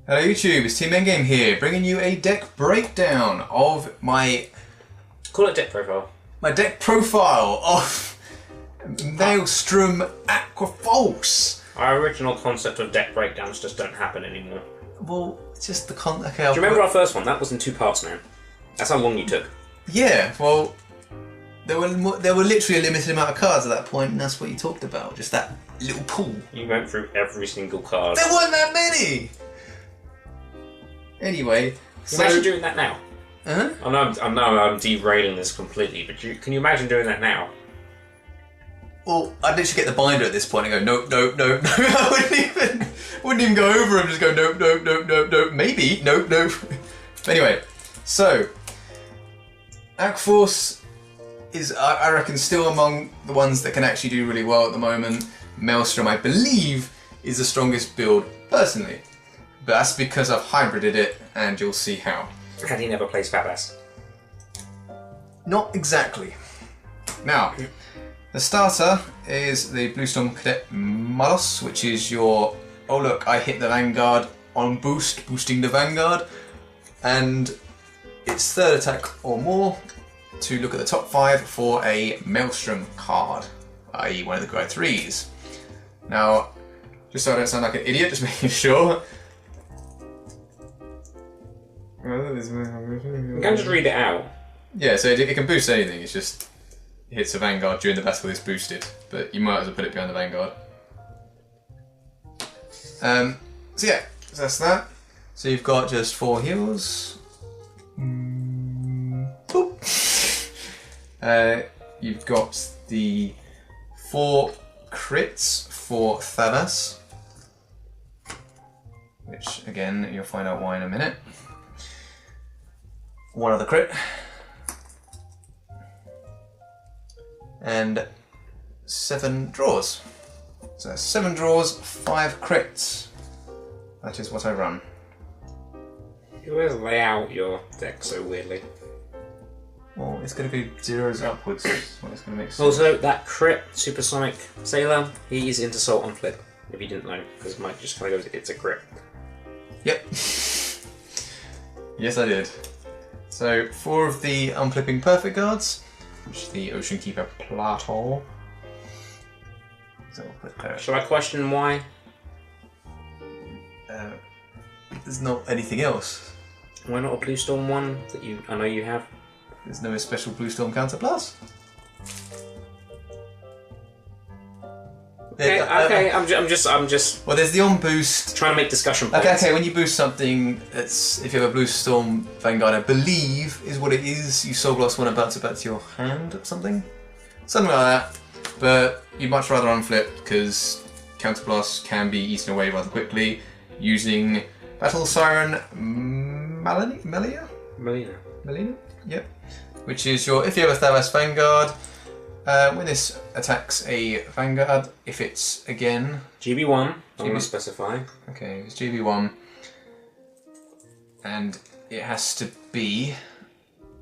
Hello YouTube, it's Team Endgame here, bringing you a deck breakdown of my... Call it deck profile. My deck profile of Maelstrom Aqua. Our original concept of deck breakdowns just don't happen anymore. Well, it's just the okay, Do you remember our first one? That was in 2 parts, man. That's how long you took. Yeah, well, there were literally a limited amount of cards at that point, and that's what you talked about, just that little pool. You went through every single card. There weren't that many! Anyway, so... Imagine doing that now. Huh? I know I'm derailing this completely, but can you imagine doing that now? Well, I'd literally get the binder at this point and go, nope, nope, nope, nope. I wouldn't even go over and just go, nope, nope, nope, nope, nope, maybe, nope, nope. Anyway, so, Aqua is, I reckon, still among the ones that can actually do really well at the moment. Maelstrom, I believe, is the strongest build, personally. But that's because I've hybrided it, and you'll see how. And he never plays Fabas. Not exactly. Now, the starter is the Bluestorm Cadet Malos, which is your, oh look, I hit the Vanguard on boost, boosting the Vanguard, and it's 3rd attack or more to look at the top 5 for a Maelstrom card, i.e. one of the grade 3s. Now, just so I don't sound like an idiot, just making sure. You can just read it out. Yeah, so it can boost anything, it's just hits a Vanguard during the battle it's boosted, but you might as well put it behind the Vanguard. So yeah, so that's that. So you've got just 4 heals. Boop. You've got the 4 crits for Thanos, which again, you'll find out why in a minute. 1 other crit. And 7 draws. So 7 draws, 5 crits. That is what I run. You always lay out your deck so weirdly. Well, it's going to be 0s upwards. Well, it's going to make sense. Also, that crit Supersonic Sailor, he's into Salt on Flip, if you didn't know, because Mike just kind of goes, it's a crit. Yep. Yes, I did. So 4 of the Unflipping Perfect Guards, which is the Ocean Keeper Plateau. So we'll put there. Shall I question why? There's not anything else. Why not a Bluestorm one that I know you have? There's no special Bluestorm counter plus. Okay, I'm just. Well, there's the on boost. Trying to make discussion points. Okay, when you boost something, it's if you have a Bluestorm Vanguard, I believe is what it is. You Soul Blast one about to your hand or something like that. But you'd much rather unflip because counter blast can be eaten away rather quickly using Battle Siren Melina. Yep. Which is your, if you have a Thanos Vanguard, when this attacks a Vanguard, if it's again... GB1, I'm going to specify. Okay, it's GB1. And it has to be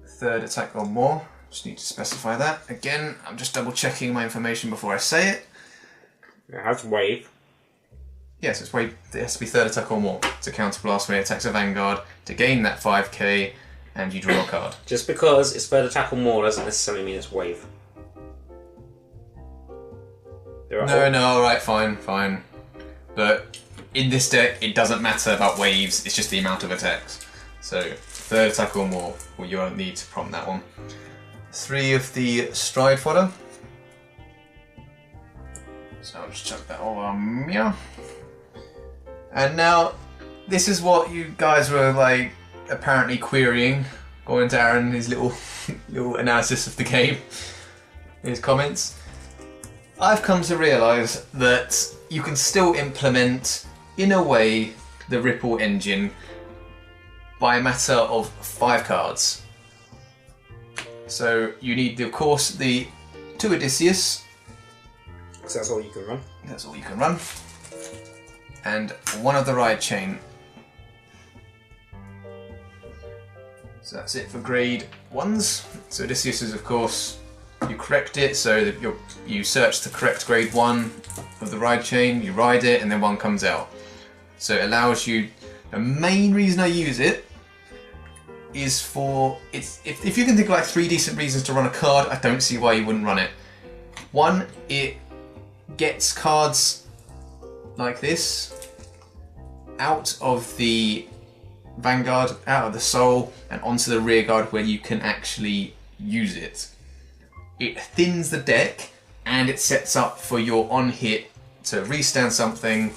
3rd attack or more. Just need to specify that. Again, I'm just double checking my information before I say it. It has wave. Yes, it has to be 3rd attack or more to counterblast when it attacks a Vanguard to gain that 5k and you draw a card. Just because it's 3rd attack or more doesn't necessarily mean it's wave. No, alright, fine. But in this deck, it doesn't matter about waves, it's just the amount of attacks. So, 3rd attack or more, well, you won't need to prompt that one. 3 of the Stride Fodder. So I'll just chuck that all on here. And now, this is what you guys were like apparently querying, according to Aaron, his little analysis of the game, his comments. I've come to realise that you can still implement, in a way, the Ripple engine by a matter of 5 cards. So you need, of course, the 2 Odysseus. Because that's all you can run. That's all you can run. And 1 of the Ride Chain. So that's it for grade 1s. So Odysseus is, of course, you correct it, so that you search the correct grade 1 of the Ride Chain, you ride it, and then 1 comes out. So it allows you The main reason I use it is for if you can think of like 3 decent reasons to run a card, I don't see why you wouldn't run it. One, it gets cards like this out of the Vanguard, out of the Soul, and onto the rear guard where you can actually use it. It thins the deck, and it sets up for your on hit to restand something,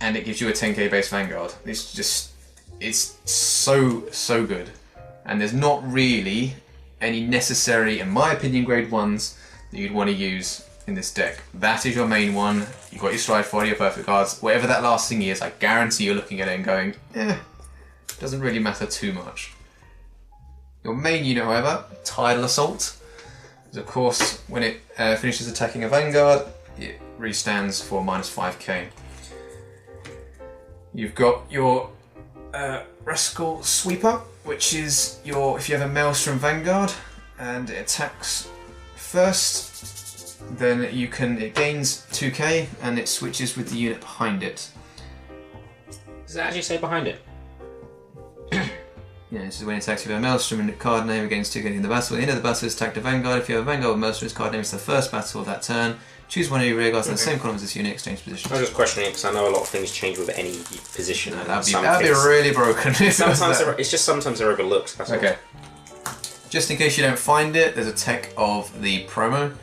and it gives you a 10k base Vanguard. It's so good. And there's not really any necessary, in my opinion, grade 1s that you'd want to use in this deck. That is your main one. You've got your Stride Fighter, your Perfect Cards. Whatever that last thing is, I guarantee you're looking at it and going, doesn't really matter too much. Your main unit, however, Tidal Assault, is of course, when it finishes attacking a Vanguard, it restands for -5k. You've got your Rascal Sweeper, which is your, if you have a Maelstrom Vanguard and it attacks first, then it gains 2k and it switches with the unit behind it. Does it actually say behind it? Yeah, this is when it attacks with a Maelstrom and the card name against 2k in the battle. At the end of the battle, it's attacked a Vanguard. If you have a Vanguard with Maelstrom's card name, it's the first battle of that turn. Choose one of your rear guards in the same column as this unit, exchange position. I was just questioning it because I know a lot of things change with any position. No, that'd be really broken. Sometimes they're overlooked. That's okay. Just in case you don't find it, there's a tech of the promo,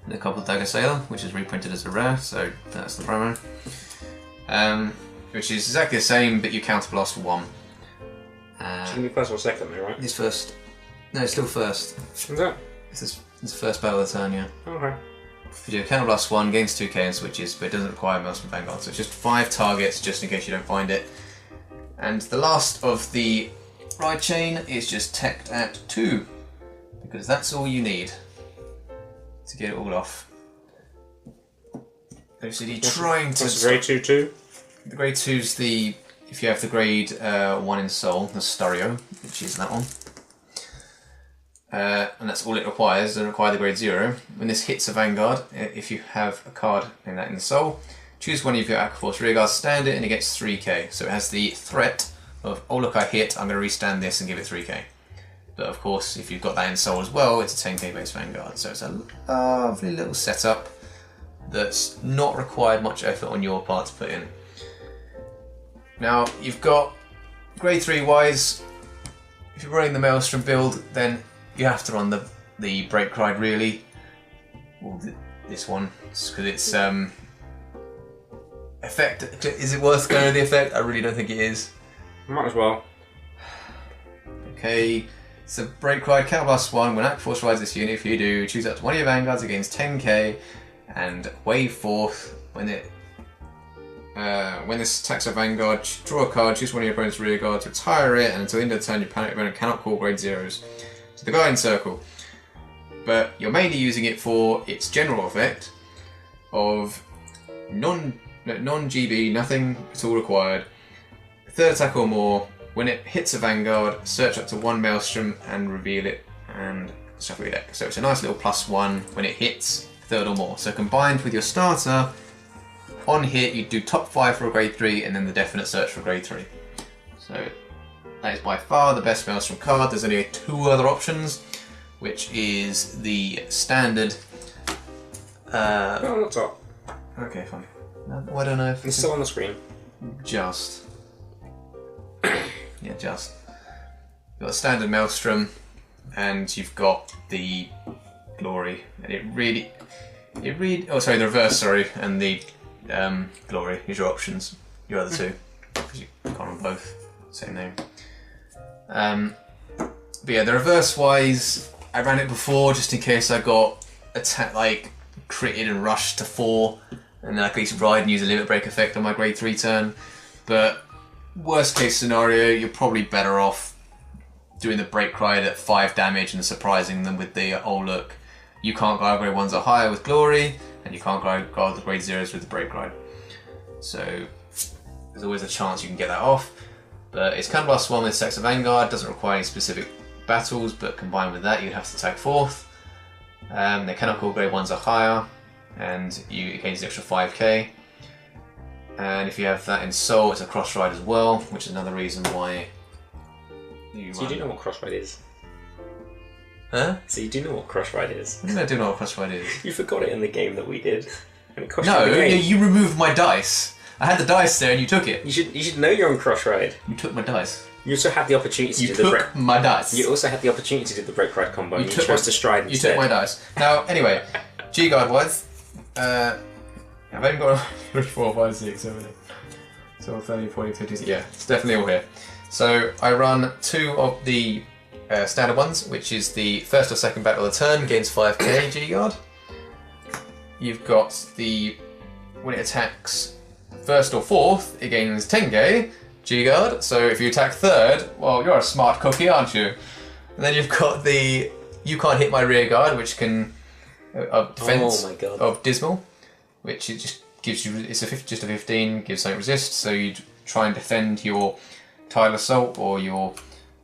the Couple Dagger Sailor, which is reprinted as a rare, so that's the promo. Which is exactly the same, but you counterblast for 1. It's going to be first or second though, right? It's first. No, it's still first. Is that? It's the first battle of the turn, yeah. Okay. You do counterblast 1, gains 2k and switches, but it doesn't require Maelstrom Vanguard, so it's just 5 targets just in case you don't find it. And the last of the ride chain is just teched at 2, because that's all you need to get it all off. OCD trying to... That's grade 2 too? The grade 2's the... If you have the grade 1 in Soul, the Stereo, which is that one. And that's all it requires, it doesn't require the grade 0. When this hits a Vanguard, if you have a card in that in the Soul, choose one of your Aqua Force rear guards, stand it, and it gets 3k. So it has the threat of, oh look, I hit, I'm going to restand this and give it 3k. But of course, if you've got that in Soul as well, it's a 10k base Vanguard. So it's a lovely little setup that's not required much effort on your part to put in. Now, you've got grade 3 wise, if you're running the Maelstrom build, then you have to run the Break Ride really. Well, this one, because it's effect. Is it worth going to the effect? I really don't think it is. Might as well. Okay, so Break Ride, counterblast 1. When Aqua Force rides this unit, if you do, choose up to one of your Vanguards against 10k, and wave forth when this attacks a Vanguard, draw a card, choose one of your opponent's rear guards, retire it, and until the end of the turn your opponent cannot call grade 0s to the Guardian Circle. But you're mainly using it for its general effect of non-GB, nothing at all required, 3rd attack or more. When it hits a Vanguard, search up to 1 Maelstrom and reveal it and shuffle your deck. So it's a nice little +1 when it hits 3rd or more. So combined with your starter, on hit, you do top 5 for a grade 3 and then the definite search for grade 3. So that is by far the best Maelstrom card. There's only 2 other options, which is the standard. No, not top. Okay, fine. I don't know if it's still on the screen. Just. Yeah, just. You've got a standard Maelstrom, and you've got the Glory, and oh, sorry, the reverse, sorry, and the Glory is your options, your other 2, because you can't run both, same name. But yeah, the reverse wise, I ran it before just in case I got critted and rushed to 4, and then I could at least ride and use a limit break effect on my grade 3 turn. But worst case scenario, you're probably better off doing the Break Ride at 5 damage and surprising them with the oh look, you can't guard grade 1s or higher with Glory, and you can't guard the grade 0s with the Break Ride. So there's always a chance you can get that off. But it's counterblast 1 with Sex of Vanguard, doesn't require any specific battles, but combined with that you'd have to attack 4th. They cannot call grade 1s or higher, and you gain an extra 5k. And if you have that in Soul, it's a cross ride as well, which is another reason why So you do know what cross ride is? Huh? So you do know what cross ride is? I do know what cross ride is. You forgot it in the game that we did. And it cost No, you the game. you removed my dice. I had the dice there and you took it. You should know you're on cross ride. You took my dice. You also had the opportunity to You do the took break. my dice. You also had the opportunity to do the break ride combo. You chose to stride You instead. took my dice. Now, anyway, G-Guard wise, I've only got 3, 4, 5, 6, 7, 8. So 30, 40, 50, yeah, it's definitely all here. So I run 2 of the standard ones, which is the first or second battle of the turn, gains 5k G-Guard. You've got the, when it attacks first or fourth, it gains 10k G-Guard. So if you attack third, well, you're a smart cookie, aren't you? And then you've got the, you can't hit my rear guard, which can, of defense of Dismal, which it just gives you, it's just a 15, gives something resist, so you try and defend your Tile Assault or your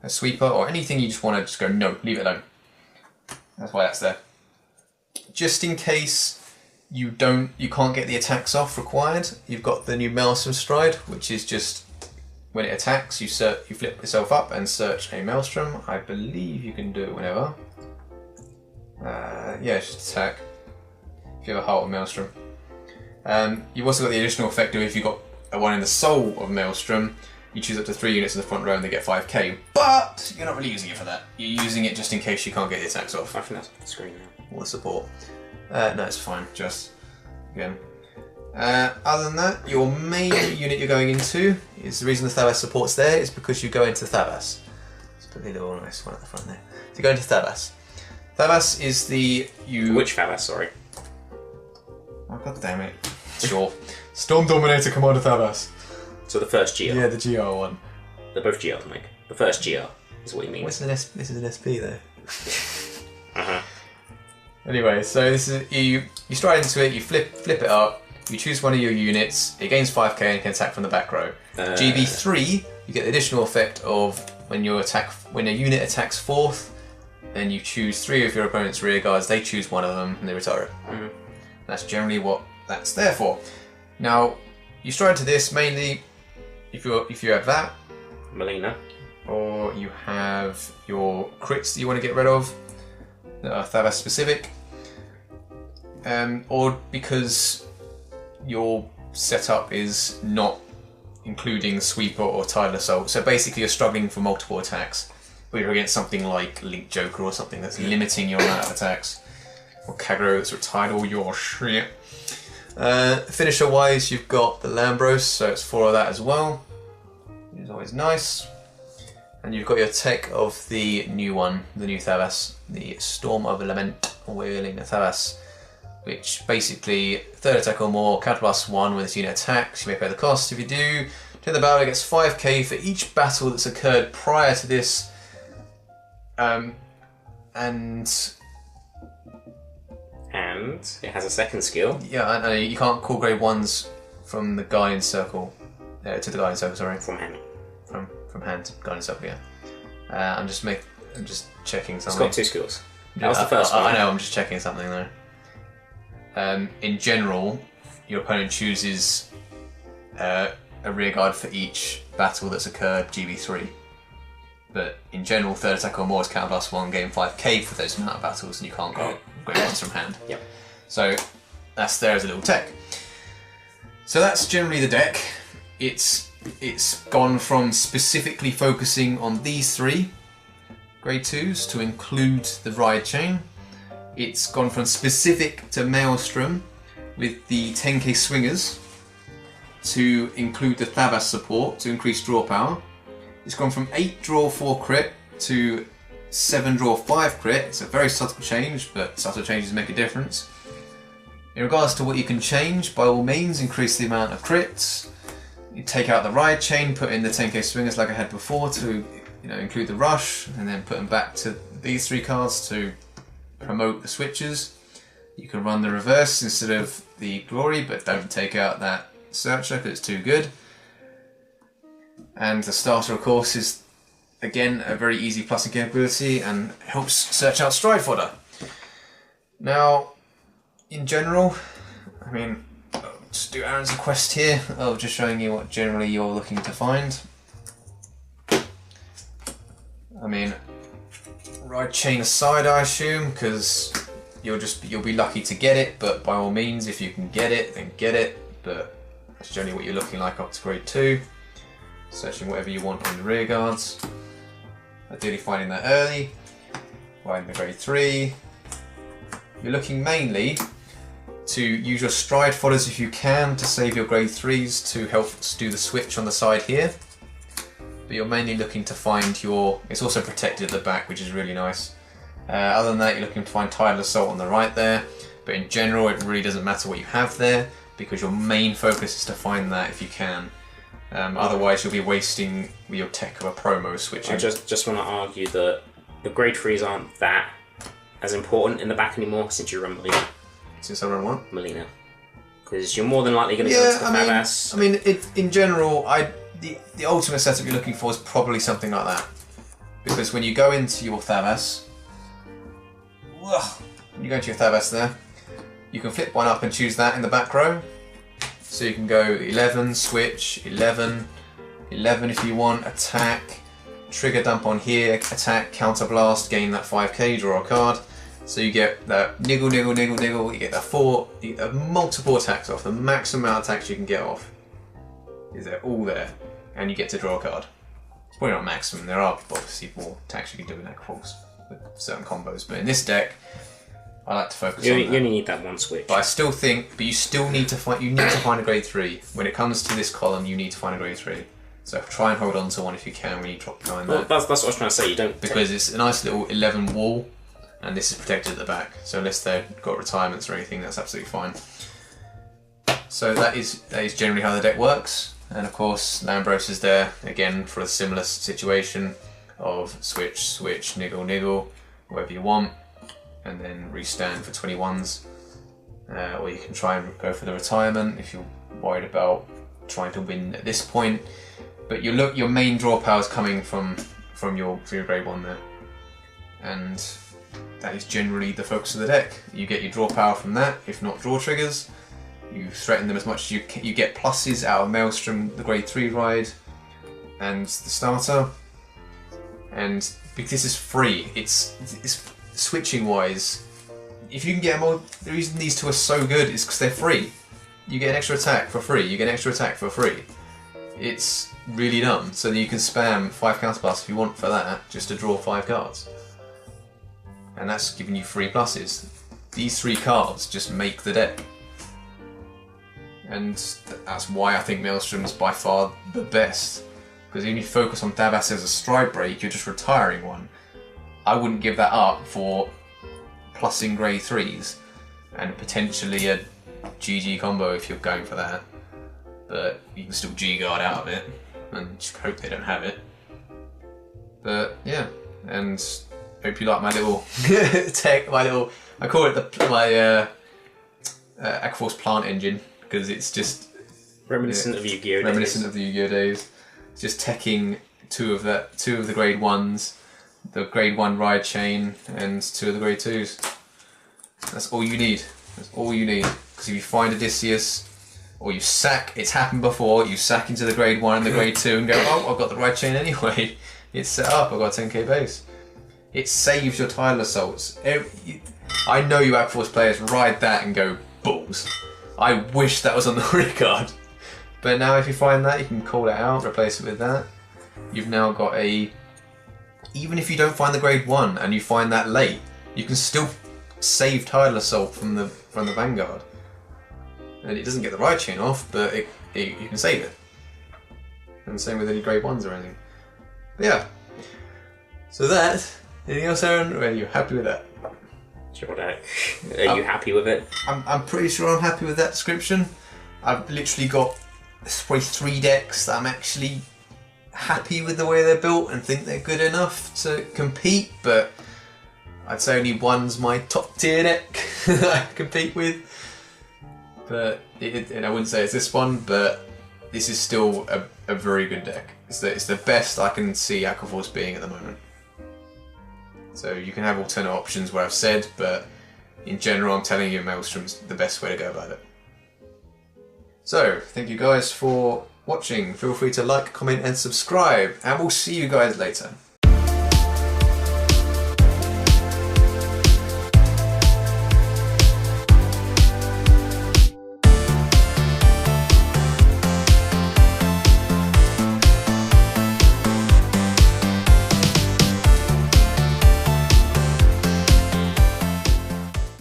Sweeper or anything you just want to just go, no, leave it alone. That's why that's there. Just in case you can't get the attacks off required, you've got the new Maelstrom Stride, which is just, when it attacks, you flip yourself up and search a Maelstrom. I believe you can do it whenever. Yeah, it's just attack. If you have a Heart of Maelstrom. You've also got the additional effect of if you've got a one in the Soul of Maelstrom, you choose up to 3 units in the front row and they get 5k, but you're not really using it for that. You're using it just in case you can't get the attacks off. I think that's on the screen now. Or the support. No, it's fine, just again. Other than that, your main unit you're going into is the reason the Thabas support's there is because you go into Thabas. Let's put the little nice one at the front there. So you go into Thabas. Thabas is the Which Thabas, sorry? Oh, god damn it. Sure. Storm Dominator Commander Thabas. So the first GR. Yeah, the GR one. They're both GRs, Mike. The first GR is what you mean. This is an SP though. Uh-huh. Anyway, so this is you stride into it, you flip it up, you choose one of your units, it gains 5k and can attack from the back row. GB3, you get the additional effect of when a unit attacks fourth, then you choose 3 of your opponent's rear guards, they choose one of them and they retire it. Mm-hmm. That's generally what that's there for. Now, you stride to this mainly if you have that, Melina, or you have your crits that you want to get rid of that are Thabas specific, or because your setup is not including Sweeper or Tile Assault. So basically, you're struggling for multiple attacks, but you're against something like Link Joker or something that's limiting your amount of attacks, or Kagero that's retired all your shit. Finisher wise, you've got the Lambros, so it's 4 of that as well. It's always nice. And you've got your tech of the new one, the new Thabas, the Storm of Lament Wailing Thabas, which basically 3rd attack or more, counter +1 when this unit attacks, you may pay the cost. If you do, to the battle, it gets 5k for each battle that's occurred prior to this, and it has a second skill. yeah, and you can't call grade 1s from the Guardian Circle, to the Guardian Circle, sorry. From hand. From hand to Guardian Circle, yeah. I'm just checking It's something. got 2 skills. That was the first one. I know, I'm just checking something though. In general, your opponent chooses a rear guard for each battle that's occurred GB3. But in general, 3rd attack or more is counter +1, gain 5k for those amount of battles, and you can't go grade 1s from hand. Yep. So that's there as a little tech. So that's generally the deck. It's gone from specifically focusing on these 3 grade 2s to include the ride chain. It's gone from specific to Maelstrom with the 10k swingers to include the Thabas support to increase draw power. It's gone from 8 draw 4 crit to 7 draw 5 crit. It's a very subtle change, but subtle changes make a difference. In regards to what you can change, by all means increase the amount of crits. You take out the ride chain, put in the 10k swingers like I had before to include the rush, and then put them back to these 3 cards to promote the switches. You can run the reverse instead of the glory, but don't take out that searcher because it's too good. And the starter, of course, is again a very easy plussing capability and helps search out stride fodder. Now, in general, I mean, just do Aaron's quest here of just showing you what generally you're looking to find. I mean, ride chain aside, I assume, because you'll be lucky to get it. But by all means, if you can get it, then get it. But that's generally what you're looking like up to grade 2. Searching whatever you want on the rear guards. Ideally finding that early. Finding the grade 3. You're looking mainly to use your stride followers if you can to save your grade 3s to help do the switch on the side here. But you're mainly looking to find your... It's also protected at the back, which is really nice. Other than that, you're looking to find Tidal Assault on the right there. But in general, it really doesn't matter what you have there, because your main focus is to find that if you can. Otherwise, you'll be wasting your tech of a promo switching. I just want to argue that the grade 3s aren't that as important in the back anymore since you run Melina. Since I run what? Melina. Because you're more than likely going to go to the Fab-Ass. I mean, in general, the ultimate setup you're looking for is probably something like that. Because when you go into your Fab-Ass, there, you can flip one up and choose that in the back row. So you can go 11, switch, 11, 11 if you want, attack, trigger dump on here, attack, counter blast, gain that 5k, draw a card. So you get that niggle, niggle, niggle, niggle, you get that 4, you get multiple attacks off. The maximum amount of attacks you can get off is there, all there. And you get to draw a card. It's probably not maximum, there are obviously more attacks you can do in Aqua with certain combos. But in this deck, I like to focus on that. You only need that one switch. But I still think, you still need to find, a grade 3. When it comes to this column, you need to find a grade 3. So try and hold on to one if you can when you drop behind that. That's what I was trying to say, you don't... Because it's a nice little 11 wall, and this is protected at the back. So unless they've got retirements or anything, that's absolutely fine. So that is generally how the deck works. And of course, Lambros is there, again, for a similar situation of switch, switch, niggle, niggle, whatever you want. And then restand for 21s, or you can try and go for the retirement if you're worried about trying to win at this point. But your main draw power is coming from your grade 1 there, and that is generally the focus of the deck. You get your draw power from that, if not draw triggers. You threaten them as much as you can. You get pluses out of Maelstrom, the grade 3 ride, and the starter. And because this is free, it's switching wise, if you can get more, the reason these two are so good is because they're free. You get an extra attack for free, you get an extra attack for free. It's really dumb, so that you can spam 5 counterblast if you want for that, just to draw 5 cards. And that's giving you 3 pluses. These 3 cards just make the deck. And that's why I think Maelstrom's by far the best. Because even if you focus on Fab-Ass as a stride break, you're just retiring one. I wouldn't give that up for plussing grade 3s and potentially a GG combo if you're going for that. But you can still G-guard out of it and just hope they don't have it. But yeah, and hope you like my little tech, I call it my Aqua plant engine, because it's just reminiscent of Yu-Gi-Oh days. Reminiscent of the Yu-Gi-Oh days. Just teching two of the grade 1s. The grade 1 ride chain and 2 of the grade 2s. That's all you need. That's all you need. Because if you find Odysseus, or you sack, it's happened before, you sack into the grade 1 and the grade 2 and go, oh, I've got the ride chain anyway. It's set up, I've got a 10k base. It saves your Tidal Assaults. I know you Aqua players ride that and go, balls. I wish that was on the rear card. But now if you find that, you can call it out, replace it with that. You've now got a... Even if you don't find the grade 1 and you find that late, you can still save Tidal Assault from the Vanguard. And it doesn't get the ride chain off, but you can save it. And the same with any grade 1s or anything. But yeah. So that, anything else, Aaron? Or are you happy with that? Sure deck. Are you happy with it? I'm pretty sure I'm happy with that description. I've literally got probably 3 decks that I'm actually happy with the way they're built and think they're good enough to compete, but I'd say only one's my top tier deck that I compete with. But and I wouldn't say it's this one, but this is still a very good deck. It's the best I can see Aqua being at the moment. So you can have alternate options where I've said, but in general I'm telling you Maelstrom's the best way to go about it. So, thank you guys for watching. Feel free to like, comment and subscribe, and we'll see you guys later.